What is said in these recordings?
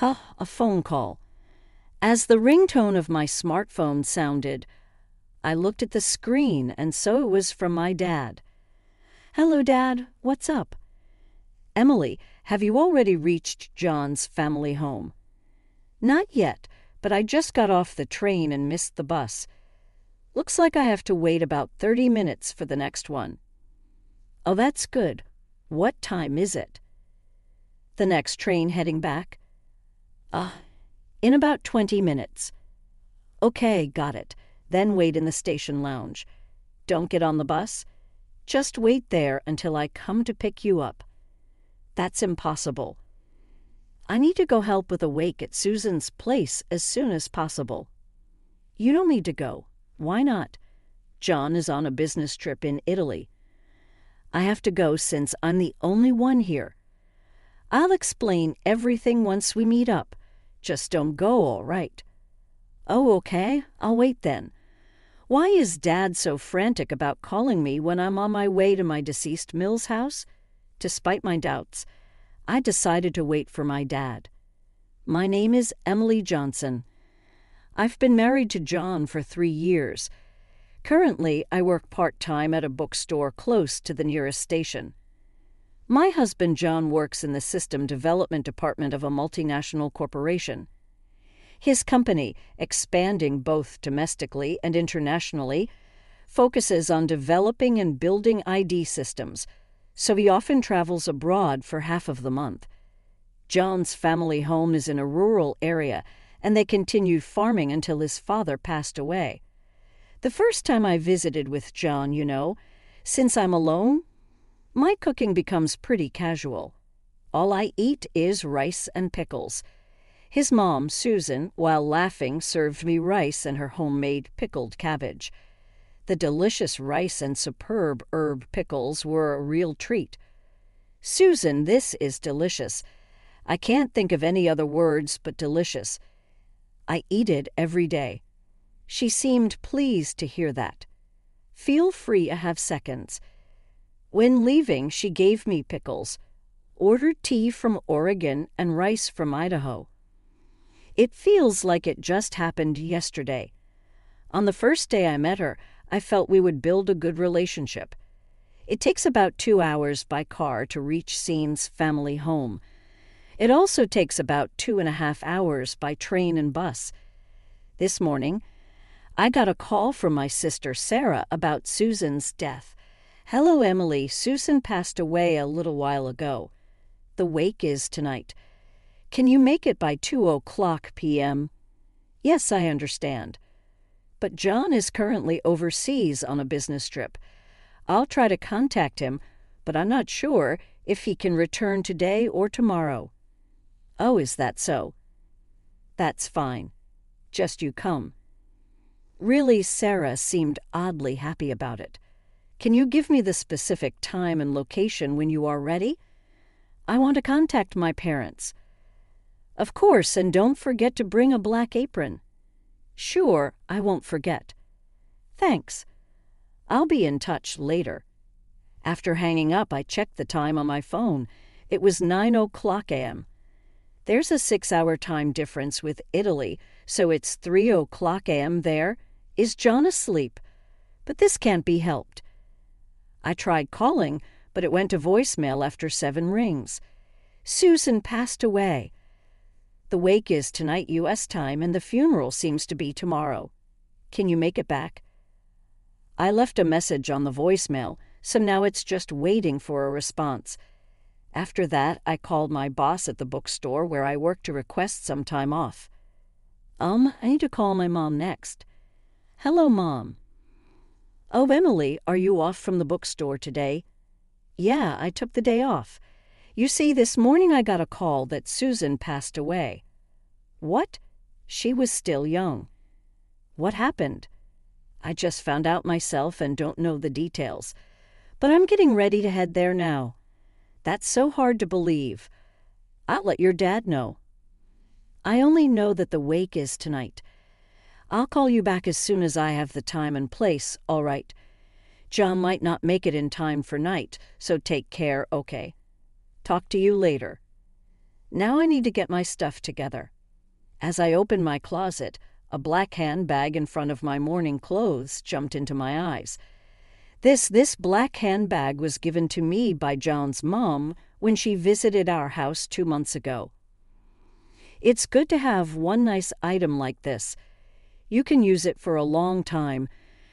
A phone call. As the ringtone of my smartphone sounded, I looked at the screen, and so it was from my dad. "Hello, Dad. What's up?" "Emily, have you already reached John's family home?" "Not yet, but I just got off the train and missed the bus. Looks like I have to wait about 30 minutes for the next one." "Oh, that's good. What time is it?" "The next train heading back?" In about 20 minutes." "Okay, got it. Then wait in the station lounge. Don't get on the bus. Just wait there until I come to pick you up." "That's impossible. I need to go help with a wake at Susan's place as soon as possible." "You don't need to go. Why not? John is on a business trip in Italy." "I have to go since I'm the only one here. I'll explain everything once we meet up. Just don't go, all right?" "Oh, okay. I'll wait then. Why is Dad so frantic about calling me when I'm on my way to my deceased Mill's house?" Despite my doubts, I decided to wait for my dad. "My name is Emily Johnson. I've been married to John for 3 years. Currently, I work part-time at a bookstore close to the nearest station. My husband John works in the system development department of a multinational corporation. His company, expanding both domestically and internationally, focuses on developing and building ID systems, so he often travels abroad for half of the month. John's family home is in a rural area, and they continued farming until his father passed away. The first time I visited with John, since I'm alone, my cooking becomes pretty casual. All I eat is rice and pickles. His mom, Susan, while laughing, served me rice and her homemade pickled cabbage. The delicious rice and superb herb pickles were a real treat. "Susan, this is delicious. I can't think of any other words but delicious. I eat it every day." She seemed pleased to hear that. "Feel free to have seconds." When leaving, she gave me pickles, ordered tea from Oregon and rice from Idaho. It feels like it just happened yesterday. On the first day I met her, I felt we would build a good relationship. It takes about 2 hours by car to reach Scene's family home. It also takes about 2.5 hours by train and bus. This morning, I got a call from my sister Sarah about Susan's death. "Hello, Emily. Susan passed away a little while ago. The wake is tonight. Can you make it by 2:00 p.m.? "Yes, I understand. But John is currently overseas on a business trip. I'll try to contact him, but I'm not sure if he can return today or tomorrow." "Oh, is that so?" "That's fine. Just you come." Really, Sarah seemed oddly happy about it. "Can you give me the specific time and location when you are ready? I want to contact my parents." "Of course, and don't forget to bring a black apron." "Sure, I won't forget." "Thanks. I'll be in touch later." After hanging up, I checked the time on my phone. It was 9:00 a.m. There's a 6-hour time difference with Italy, so it's 3:00 a.m. there. Is John asleep? But this can't be helped. I tried calling, but it went to voicemail after 7 rings. "Susan passed away. The wake is tonight U.S. time, and the funeral seems to be tomorrow. Can you make it back?" I left a message on the voicemail, so now it's just waiting for a response. After that, I called my boss at the bookstore where I work to request some time off. I need to call my mom next. "Hello, Mom." "Oh, Emily, are you off from the bookstore today?" "Yeah, I took the day off. You see, this morning I got a call that Susan passed away." "What?" "She was still young." "What happened?" "I just found out myself and don't know the details. But I'm getting ready to head there now." "That's so hard to believe." "I'll let your dad know." "I only know that the wake is tonight. I'll call you back as soon as I have the time and place, all right? John might not make it in time for night, so take care, okay? Talk to you later." Now I need to get my stuff together. As I opened my closet, a black handbag in front of my morning clothes jumped into my eyes. This black handbag was given to me by John's mom when she visited our house 2 months ago. It's good to have one nice item like this. You can use it for a long time,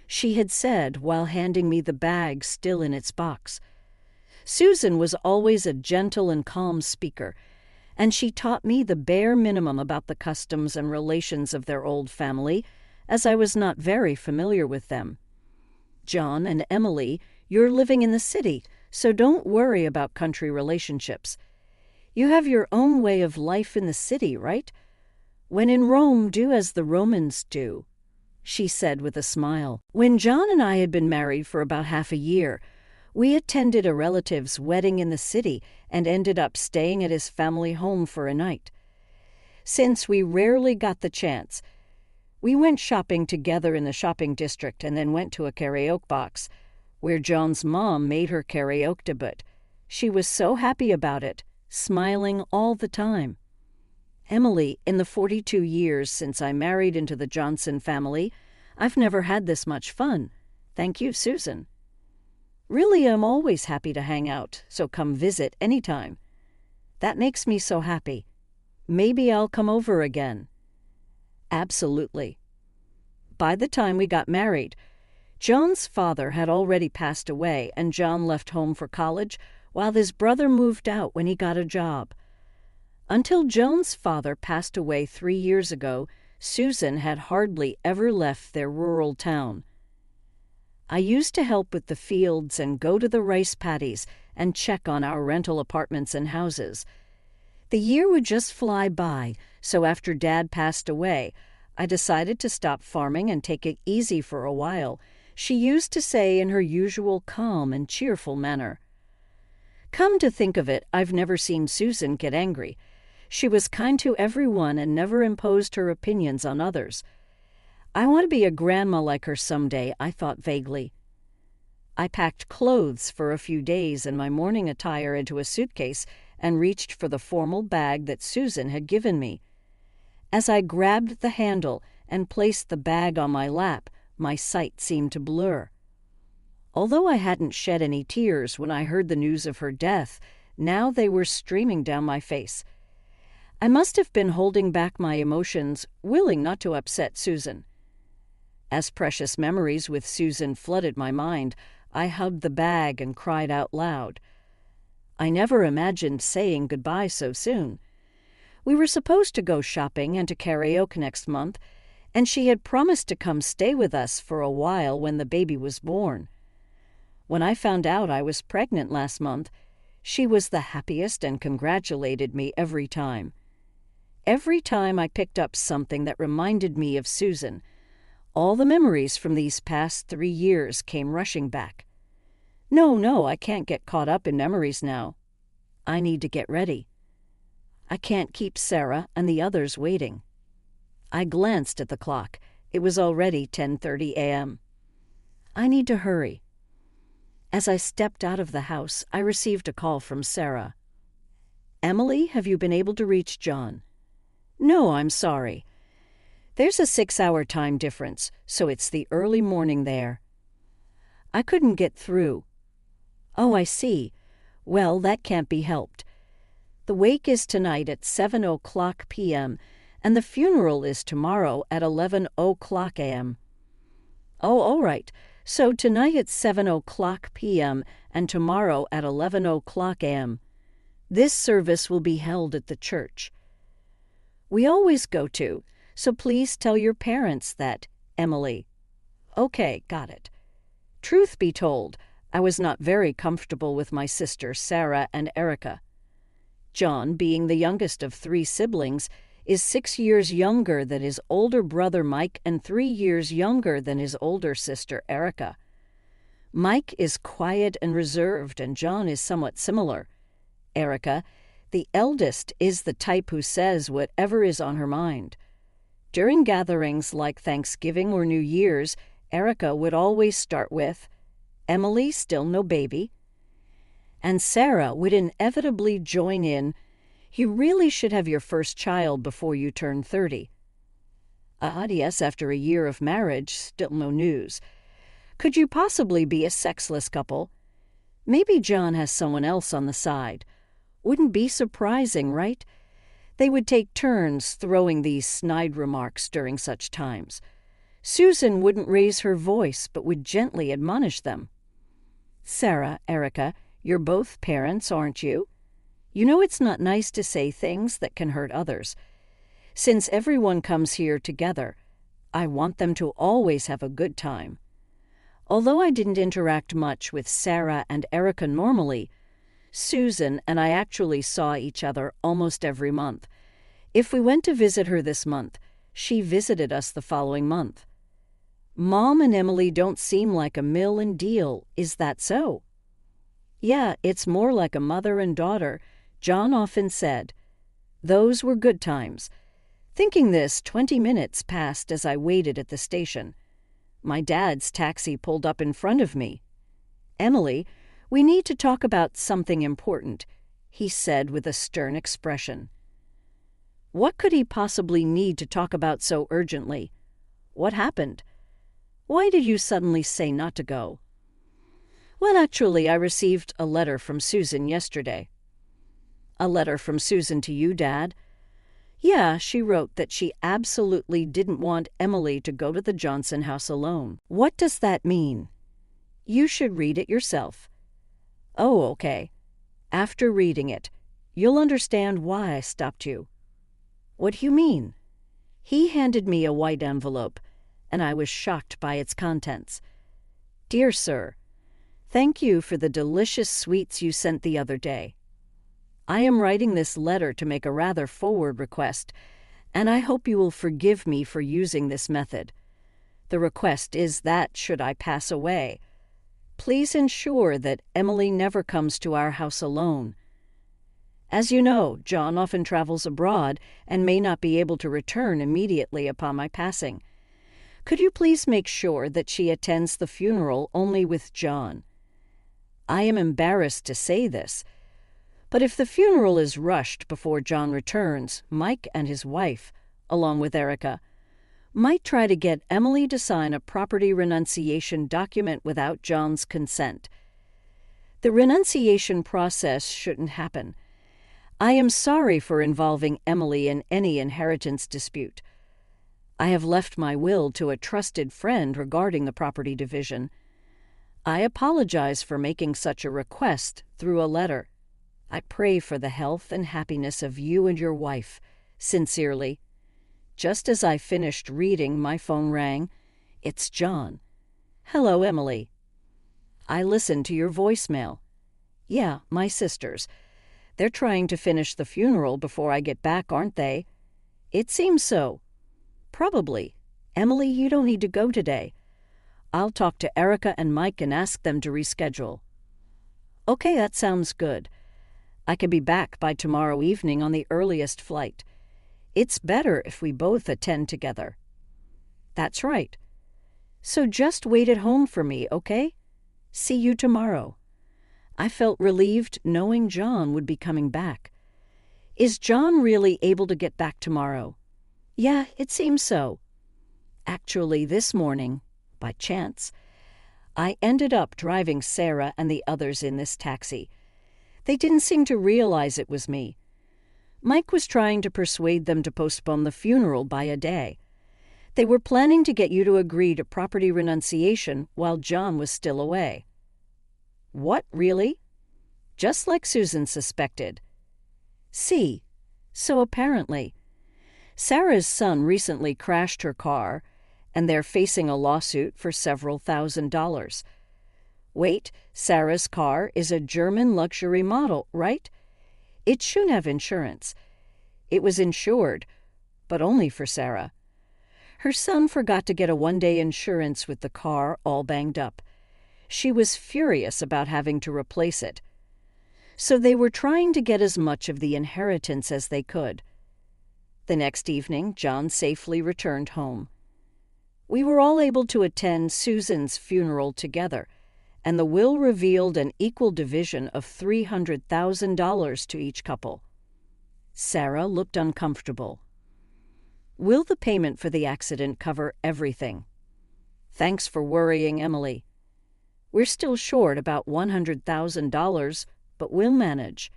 she had said while handing me the bag still in its box. Susan was always a gentle and calm speaker, and she taught me the bare minimum about the customs and relations of their old family, as I was not very familiar with them. John and Emily, you're living in the city, so don't worry about country relationships. You have your own way of life in the city, right? When in Rome, do as the Romans do, she said with a smile. When John and I had been married for about half a year, we attended a relative's wedding in the city and ended up staying at his family home for a night. Since we rarely got the chance, we went shopping together in the shopping district and then went to a karaoke box, where John's mom made her karaoke debut. She was so happy about it, smiling all the time. Emily, in the 42 years since I married into the Johnson family, I've never had this much fun. Thank you, Susan. Really, I'm always happy to hang out, so come visit anytime. That makes me so happy. Maybe I'll come over again. Absolutely. By the time we got married, John's father had already passed away, and John left home for college while his brother moved out when he got a job. Until John's father passed away 3 years ago, Susan had hardly ever left their rural town. I used to help with the fields and go to the rice paddies and check on our rental apartments and houses. The year would just fly by, so after Dad passed away, I decided to stop farming and take it easy for a while, she used to say in her usual calm and cheerful manner. Come to think of it, I've never seen Susan get angry. She was kind to everyone and never imposed her opinions on others. I want to be a grandma like her someday, I thought vaguely. I packed clothes for a few days and my morning attire into a suitcase and reached for the formal bag that Susan had given me. As I grabbed the handle and placed the bag on my lap, my sight seemed to blur. Although I hadn't shed any tears when I heard the news of her death, now they were streaming down my face. I must have been holding back my emotions, willing not to upset Susan. As precious memories with Susan flooded my mind, I hugged the bag and cried out loud. I never imagined saying goodbye so soon. We were supposed to go shopping and to karaoke next month, and she had promised to come stay with us for a while when the baby was born. When I found out I was pregnant last month, she was the happiest and congratulated me every time. Every time I picked up something that reminded me of Susan, all the memories from these past 3 years came rushing back. No, I can't get caught up in memories now. I need to get ready. I can't keep Sarah and the others waiting. I glanced at the clock. It was already 10:30 a.m. I need to hurry. As I stepped out of the house, I received a call from Sarah. Emily, have you been able to reach John? No, I'm sorry. There's a 6-hour time difference, so it's the early morning there. I couldn't get through. Oh, I see. Well, that can't be helped. The wake is tonight at 7:00 p.m., and the funeral is tomorrow at 11:00 a.m. Oh, all right. So tonight at 7:00 p.m. and tomorrow at 11:00 a.m. This service will be held at the church. We always go to, so please tell your parents that, Emily. Okay, got it. Truth be told, I was not very comfortable with my sister Sarah and Erica. John, being the youngest of 3 siblings, is 6 years younger than his older brother Mike and 3 years younger than his older sister Erica. Mike is quiet and reserved, and John is somewhat similar. Erica, the eldest, is the type who says whatever is on her mind. During gatherings like Thanksgiving or New Year's, Erica would always start with, Emily, still no baby. And Sarah would inevitably join in, You really should have your first child before you turn 30. Yes, after a year of marriage, still no news. Could you possibly be a sexless couple? Maybe John has someone else on the side. Wouldn't be surprising, right? They would take turns throwing these snide remarks during such times. Susan wouldn't raise her voice, but would gently admonish them. Sarah, Erica, you're both parents, aren't you? You know it's not nice to say things that can hurt others. Since everyone comes here together, I want them to always have a good time. Although I didn't interact much with Sarah and Erica normally, Susan and I actually saw each other almost every month. If we went to visit her this month, she visited us the following month. Mom and Emily don't seem like a mill and deal, is that so? Yeah, it's more like a mother and daughter, John often said. Those were good times. Thinking this, 20 minutes passed as I waited at the station. My dad's taxi pulled up in front of me. Emily, we need to talk about something important, he said with a stern expression. What could he possibly need to talk about so urgently? What happened? Why did you suddenly say not to go? Well, actually, I received a letter from Susan yesterday. A letter from Susan to you, Dad? Yeah, she wrote that she absolutely didn't want Emily to go to the Johnson house alone. What does that mean? You should read it yourself. Oh, okay. After reading it, you'll understand why I stopped you. What do you mean? He handed me a white envelope, and I was shocked by its contents. Dear Sir, thank you for the delicious sweets you sent the other day. I am writing this letter to make a rather forward request, and I hope you will forgive me for using this method. The request is that, should I pass away, please ensure that Emily never comes to our house alone. As you know, John often travels abroad and may not be able to return immediately upon my passing. Could you please make sure that she attends the funeral only with John? I am embarrassed to say this, but if the funeral is rushed before John returns, Mike and his wife, along with Erica, might try to get Emily to sign a property renunciation document without John's consent. The renunciation process shouldn't happen. I am sorry for involving Emily in any inheritance dispute. I have left my will to a trusted friend regarding the property division. I apologize for making such a request through a letter. I pray for the health and happiness of you and your wife. Sincerely. Just as I finished reading, my phone rang. It's John. Hello, Emily. I listened to your voicemail. Yeah, my sisters. They're trying to finish the funeral before I get back, aren't they? It seems so. Probably. Emily, you don't need to go today. I'll talk to Erica and Mike and ask them to reschedule. Okay, that sounds good. I can be back by tomorrow evening on the earliest flight. It's better if we both attend together. That's right. So just wait at home for me, okay? See you tomorrow. I felt relieved knowing John would be coming back. Is John really able to get back tomorrow? Yeah, it seems so. Actually, this morning, by chance, I ended up driving Sarah and the others in this taxi. They didn't seem to realize it was me. Mike was trying to persuade them to postpone the funeral by a day. They were planning to get you to agree to property renunciation while John was still away. What, really? Just like Susan suspected. See, so apparently, Sarah's son recently crashed her car, and they're facing a lawsuit for several $1,000s. Wait, Sarah's car is a German luxury model, right? It should have insurance. It was insured, but only for Sarah. Her son forgot to get a one-day insurance with the car all banged up. She was furious about having to replace it. So they were trying to get as much of the inheritance as they could. The next evening, John safely returned home. We were all able to attend Susan's funeral together, and the will revealed an equal division of $300,000 to each couple. Sarah looked uncomfortable. Will the payment for the accident cover everything? Thanks for worrying, Emily. We're still short about $100,000, but we'll manage.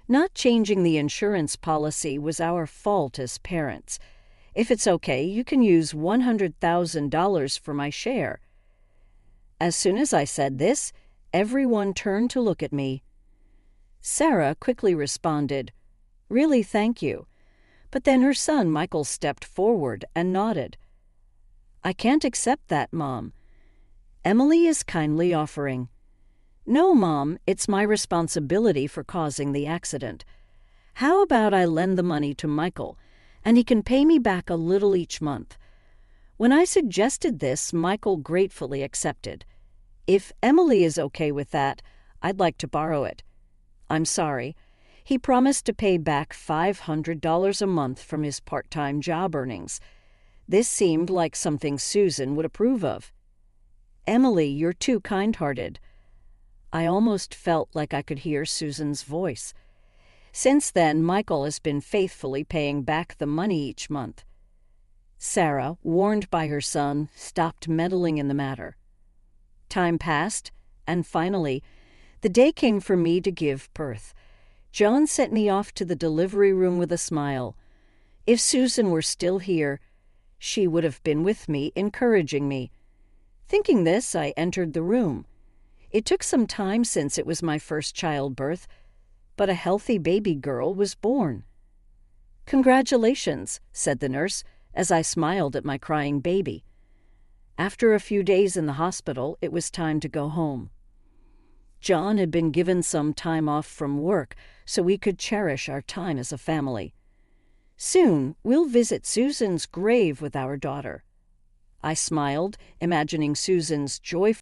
Not changing the insurance policy was our fault as parents. If it's okay, you can use $100,000 for my share. As soon as I said this, everyone turned to look at me. Sarah quickly responded, "Really, thank you." But then her son Michael stepped forward and nodded. "I can't accept that, Mom." Emily is kindly offering, "No, Mom, it's my responsibility for causing the accident. How about I lend the money to Michael, and he can pay me back a little each month?" When I suggested this, Michael gratefully accepted. "If Emily is okay with that, I'd like to borrow it." "I'm sorry." He promised to pay back $500 a month from his part-time job earnings. This seemed like something Susan would approve of. "Emily, you're too kind-hearted." I almost felt like I could hear Susan's voice. Since then, Michael has been faithfully paying back the money each month. Sarah, warned by her son, stopped meddling in the matter. Time passed, and finally, the day came for me to give birth. John sent me off to the delivery room with a smile. If Susan were still here, she would have been with me, encouraging me. Thinking this, I entered the room. It took some time since it was my first childbirth, but a healthy baby girl was born. "Congratulations," said the nurse, as I smiled at my crying baby. After a few days in the hospital, it was time to go home. John had been given some time off from work so we could cherish our time as a family. Soon, we'll visit Susan's grave with our daughter. I smiled, imagining Susan's joyful